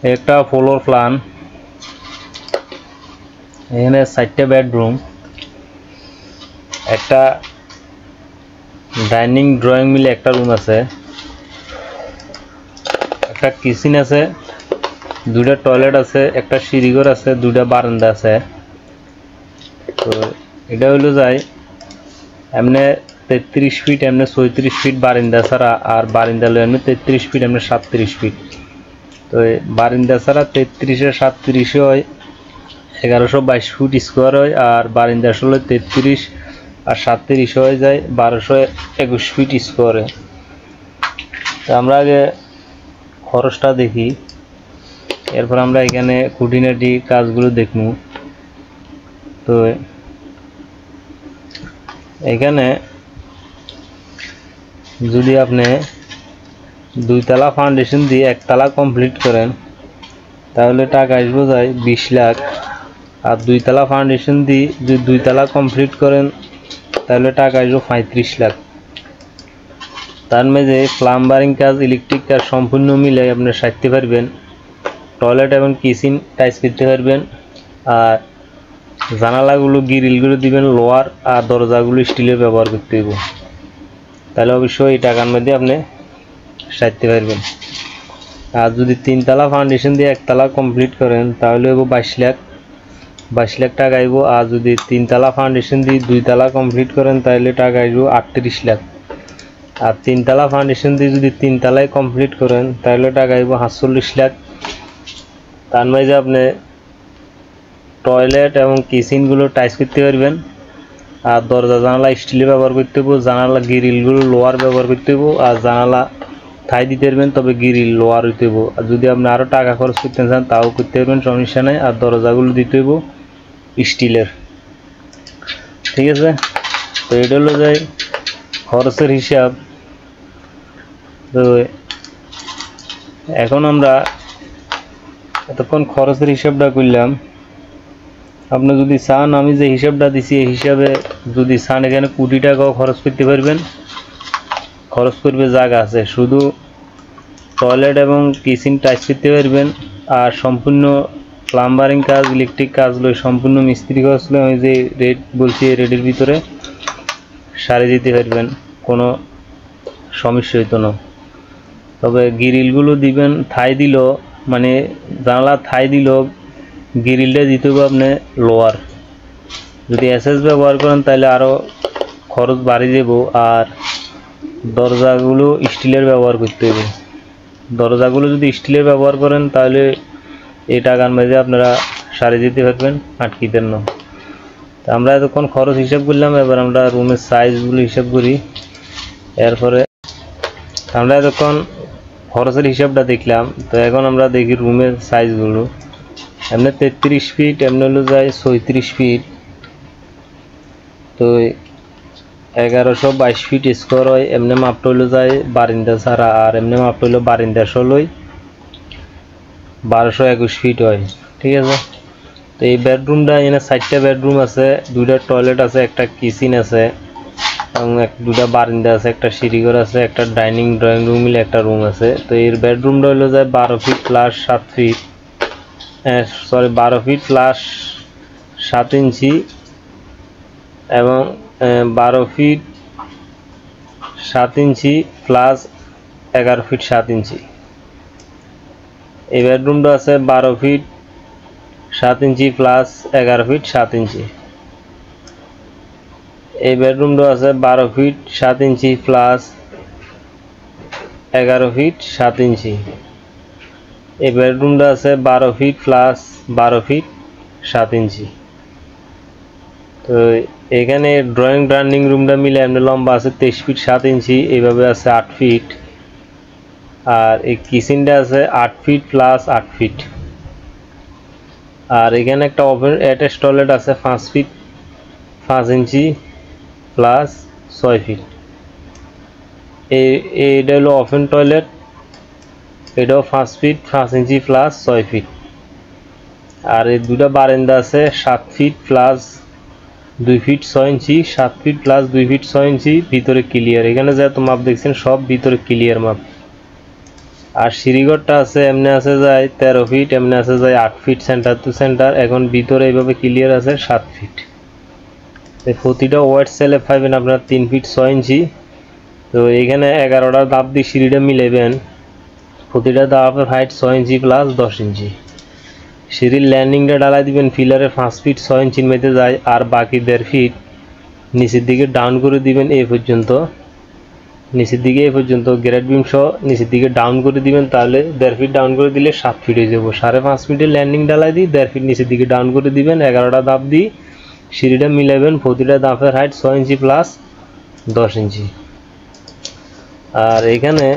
একটা floor plan, এখানে 4টা বেডরুম, একটা ডাইনিং ড্রয়িং মিলে একটা রুম আছে, একটা কিচেন আছে, 2টা টয়লেট আছে, একটা সিঁড়িঘর আছে, 2টা বারান্দা আছে। তো এটা হলো যায় এমনি 33 ফিট, এমনি 34 ফিট বারান্দা ছাড়া, আর বারান্দা হলো এমনি 33 ফিট, এমনি 37 ফিট। তো বারান্দা ছাড়া 33 এ 37 হয় 1122 ফুট স্কোয়ার হয়, আর বারান্দা আসলে 33 আর 37 হয়ে যায় 1221 ফিট স্কোয়ারে। তো আমরা আগে খরচটা দেখি, এরপর আমরা এখানে খুঁটিনাটি কাজগুলো দেখব। তো এখানে যদি আপনি 2 তলা ফাউন্ডেশন দিয়ে 1 তলা কমপ্লিট করেন তাহলে টাকা আসবে যায় 20 লাখ, আর 2 তলা ফাউন্ডেশন দিয়ে যদি 2 তলা কমপ্লিট করেন তাহলে টাকা আসবে 35 লাখ। তার মাঝে প্লাম্বারিং কাজ, ইলেকট্রিক কাজ সম্পূর্ণ মিলে আপনি সারতে পারবেন। টয়লেট এবং কিচেন টাইস করতে পারবেন, আর জানালাগুলো গ্রিলগুলো দিবেন লোহার, আর দরজাগুলো স্টিলের ব্যবহার করতে হবে। তাহলে অবশ্যই এই টাকার মধ্যে আপনি সারতে পারবেন। আর যদি 3 তলা ফাউন্ডেশন দিয়ে 1 তলা কমপ্লিট করেন তাহলে হইব 22 লাখ টাকা আইব। আর যদি 3 তলা ফাউন্ডেশন দিয়ে 2 তলা কমপ্লিট করেন তাহলে টাকা আইব 38 লাখ। আর 3 তলা ফাউন্ডেশন দিয়ে যদি 3 তলায় কমপ্লিট করেন তাহলে টাকা আইব 48 লাখ। তার মাঝে আপনি টয়লেট এবং কিচেনগুলো টাইস করতে পারবেন, আর দরজা জানালা স্টিলের ব্যবহার করতে হইব, জানালা গ্রিলগুলো লোহার ব্যবহার করতে হইব, আর জানালা থাই দিতে পারবেন, তবে গ্রিল লোহার হইতে হইব। আর যদি আপনি আরও টাকা খরচ করতে চান তাও করতে পারবেন, সমস্যা নেই। আর দরজাগুলো দিতে হইব স্টিলের, ঠিক আছে। তো এটা হলো যায় খরচের হিসাব। তো এখন আমরা এতক্ষণ খরচের হিসাবটা করলাম। আপনি যদি চান আমি যে হিসাবটা দিছি এই হিসাবে যদি চান এখানে কোটি টাকাও খরচ করতে পারবেন, খরচ করবে জায়গা আছে। শুধু টয়লেট এবং কিচেন টাইস করতে পারবেন, আর সম্পূর্ণ প্লাম্বারিং কাজ, ইলেকট্রিক কাজগুলো সম্পূর্ণ মিস্ত্রি কাজগুলো আমি যে রেট বলছি এই রেটের ভিতরে সারিয়ে দিতে পারবেন, কোনো সমস্যা হইতো না। তবে গ্রিলগুলো দিবেন থাই দিল, মানে জানালা থাই দিল গ্রিলটা দিতে হবে আপনি লোয়ার। যদি এসএস ব্যবহার করেন তাহলে আরও খরচ বাড়িয়ে দেব। আর দরজাগুলো স্টিলের ব্যবহার করতে হবে। দরজাগুলো যদি স্টিলের ব্যবহার করেন তাহলে এই টাকার মধ্যে আপনারা সারিয়ে দিতে পারবেন, আটকিতেন না। তো আমরা এতক্ষণ খরচ হিসাব করলাম, এবার আমরা রুমের সাইজগুলো হিসাব করি। এরপরে আমরা এতক্ষণ খরচের হিসাবটা দেখলাম, তো এখন আমরা দেখি রুমের সাইজগুলো। এমনি 33 ফিট, এমনি হলো যায় 36 ফিট। তো 1122 ফিট স্কোয়ার হয়। এমনি মাপটা হলো যায় বারিন্দা ছাড়া, আর এমনি মাপটা হলো বারিন্দা ষোলোই 1221 ফিট হয়, ঠিক আছে। তো এই বেডরুমটা এখানে 4টা বেডরুম আছে, 2টা টয়লেট আছে, একটা কিচেন আছে, এবং 2টা বারিন্দা আছে, একটা সিঁড়িঘর আছে, একটা ডাইনিং ড্রয়িং রুম মিলে একটা রুম আছে। তো এর বেডরুমটা হলো যায় 12 feet plus 7 feet, 12 feet plus 7 inch, এবং 12 feet 7 inch plus 11 feet 7 inch. এই বেডরুমটা আছে 12 feet 7 inch plus 11 feet 7 inch. এই বেডরুমটা আছে 12 feet 7 inch plus 11 feet 7 inch. এই বেডরুমটা আছে 12 ফিট প্লাস 12 ফিট 7 ইঞ্চি। তো এখানে ড্রয়িং ডাইনিং রুমটা মিলে এমনি লম্বা আছে 23 ফিট 7 ইঞ্চি, এইভাবে আছে 8 ফিট। আর এই কিচেনটা আছে 8 ফিট প্লাস 8 ফিট। আর এখানে একটা ওপেন অ্যাটাচ টয়লেট আছে 5 ফিট 5 ইঞ্চি প্লাস 6 ফিট। এইটা হলো ওপেন টয়লেট, এটাও 5 ফিট 5 ইঞ্চি প্লাস 6 ফিট। আর এই 2টা বারান্দা আছে 7 ফিট প্লাস 2 ফিট 6 ইঞ্চি, 7 ফিট প্লাস 2 ফিট 6 ইঞ্চি, ভিতরে ক্লিয়ার। এখানে যা তো মাপ দেখছেন সব ভিতরে ক্লিয়ার মাপ। আর সিঁড়িঘরটা আছে এমনি আছে যায় 13 ফিট, এমনি আছে যায় 8 ফিট সেন্টার টু সেন্টার। এখন ভিতরে এইভাবে ক্লিয়ার আছে 7 ফিট। প্রতিটা ওয়াইড সেলে পাইবেন আপনার 3 ফিট 6 ইঞ্চি। তো এইখানে 11টা ধাপ দিয়ে সিঁড়িটা মিলাইবেন। প্রতিটা ধাপের হাইট 6 ইঞ্চি প্লাস 10 ইঞ্চি। সিঁড়ির ল্যান্ডিংটা ডালাই দিবেন পিলারে 5 ফিট 6 ইঞ্চির মধ্যে যায়, আর বাকি 1.5 ফিট নিচের দিকে ডাউন করে দিবেন এই পর্যন্ত। নিচের দিকে এই পর্যন্ত গ্রেড বিম সহ নিচের দিকে ডাউন করে দিবেন, তাহলে 1.5 ফিট ডাউন করে দিলে 7 ফিট হয়ে যাবো। 5.5 ফিটের ল্যান্ডিং ডালাই দিই, 1.5 ফিট নিচের দিকে ডাউন করে দিবেন। 11টা ধাপ দিয়ে সিঁড়িটা মিলাবেন। প্রতিটা ধাপের হাইট 6 ইঞ্চি প্লাস 10 ইঞ্চি। আর এখানে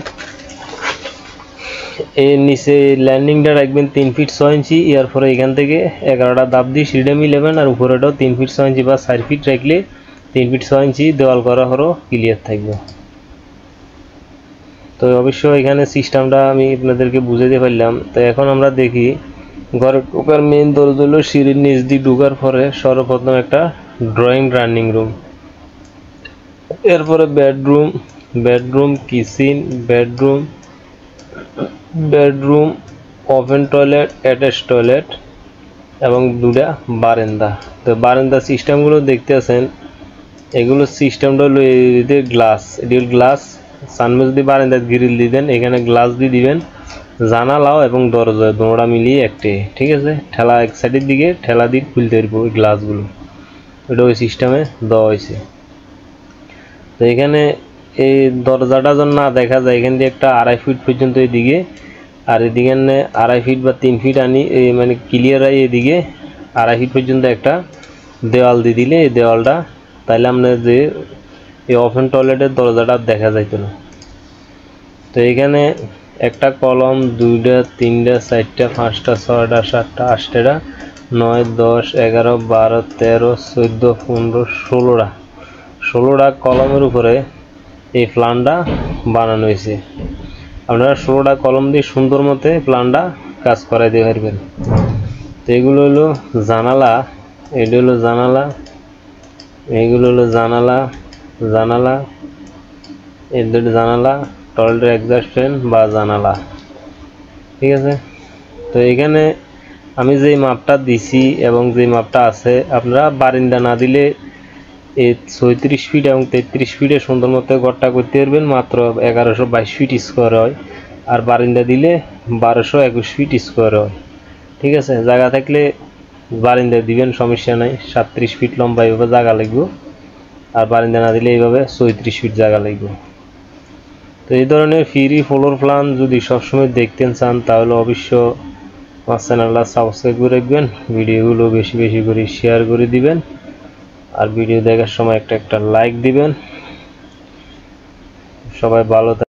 এর নিচে ল্যান্ডিংটা রাখবেন 3 ফিট 6 ইঞ্চি। এরপরে এখান থেকে 11টা ধাপ দিয়ে সিঁড়িটা মিলাবেন, আর উপরেটাও 3 ফিট 6 ইঞ্চি বা 4 ফিট রাখলে 3 ফিট 6 ইঞ্চি দেওয়াল করা হলো ক্লিয়ার থাকবে। তো অবশ্য এখানে সিস্টেমটা আমি আপনাদেরকে বুঝাতে পারলাম। তো এখন আমরা দেখি ঘরে ঢোকার মেইন দরজা হলো সিঁড়ির নিচ দিয়ে ঢোকার পরে সর্বপ্রথম একটা ড্রয়িং রানিং রুম, এরপরে bedroom kitchen, bedroom open toilet, attach toilet এবং 2টা বারান্দা। তো বারান্দা সিস্টেমগুলো দেখতে আছেন, এগুলো সিস্টেমটা হলো এদের গ্লাস, এটির গ্লাস সামনে যদি বারান্দা গ্রিল দিবেন, এখানে গ্লাস দিয়ে দিবেন। জানালাও এবং দরজা দুটোটা মিলিয়ে একটাই, ঠিক আছে। ঠেলা এক সাইডের দিকে ঠেলা দিয়ে খুলতে পারবো ওই গ্লাসগুলো, এটা ওই সিস্টেমে দেওয়া হয়েছে। তো এখানে এই দরজাটা যেন না দেখা যায়, এখান দিয়ে একটা 2.5 ফিট পর্যন্ত এদিকে, আর এদিকে 2.5 ফিট বা 3 ফিট আনি মানে ক্লিয়ার হয় এদিকে 2.5 ফিট পর্যন্ত একটা দেওয়াল দিয়ে দিলে এই দেওয়ালটা, তাইলে আপনার যে এই ওপেন টয়লেটের দরজাটা দেখা যাইতো না। তো এখানে একটা কলম 2টা 3টা 4টা 5টা 6টা 7টা 8টা 9 10 11 12 13 14 15 16টা কলমের উপরে এই প্ল্যানটা বানানো হয়েছে। আপনারা 16টা কলম দিয়ে সুন্দর মতে প্ল্যানটা কাজ করাই দিতে পারবেন। তো এগুলো হলো জানালা, এগুলো হলো জানালা, এইগুলো হলো জানালা, এদের জানালা, টয়লেটের এক্সস্ট ফ্যান বা জানালা, ঠিক আছে। তো এখানে আমি যেই মাপটা দিছি এবং যেই মাপটা আছে, আপনারা বারিন্দা না দিলে এই 36 ফিট এবং 33 ফিটে সুন্দর মতো ঘরটা করতে পারবেন। মাত্র 1122 ফিট স্কোয়ার হয়, আর বারিন্দা দিলে 1221 ফিট স্কোয়ার হয়, ঠিক আছে। জায়গা থাকলে বারিন্দা দিবেন, সমস্যা নাই। 37 ফিট লম্বা এইভাবে জায়গা লাগবে, আর বারিন্দা না দিলে এইভাবে 34 ফিট জায়গা লাগবে। তো এই ধরনের ফ্রি ফ্লোর প্ল্যান যদি সবসময় দেখতে চান, তাহলে অবশ্য আমার চ্যানেলটা সাবস্ক্রাইব করে রাখবেন, ভিডিওগুলো বেশি বেশি করে শেয়ার করে দিবেন, আর ভিডিও দেখার সময় একটা লাইক দিবেন। সবাই ভালো থাকবেন।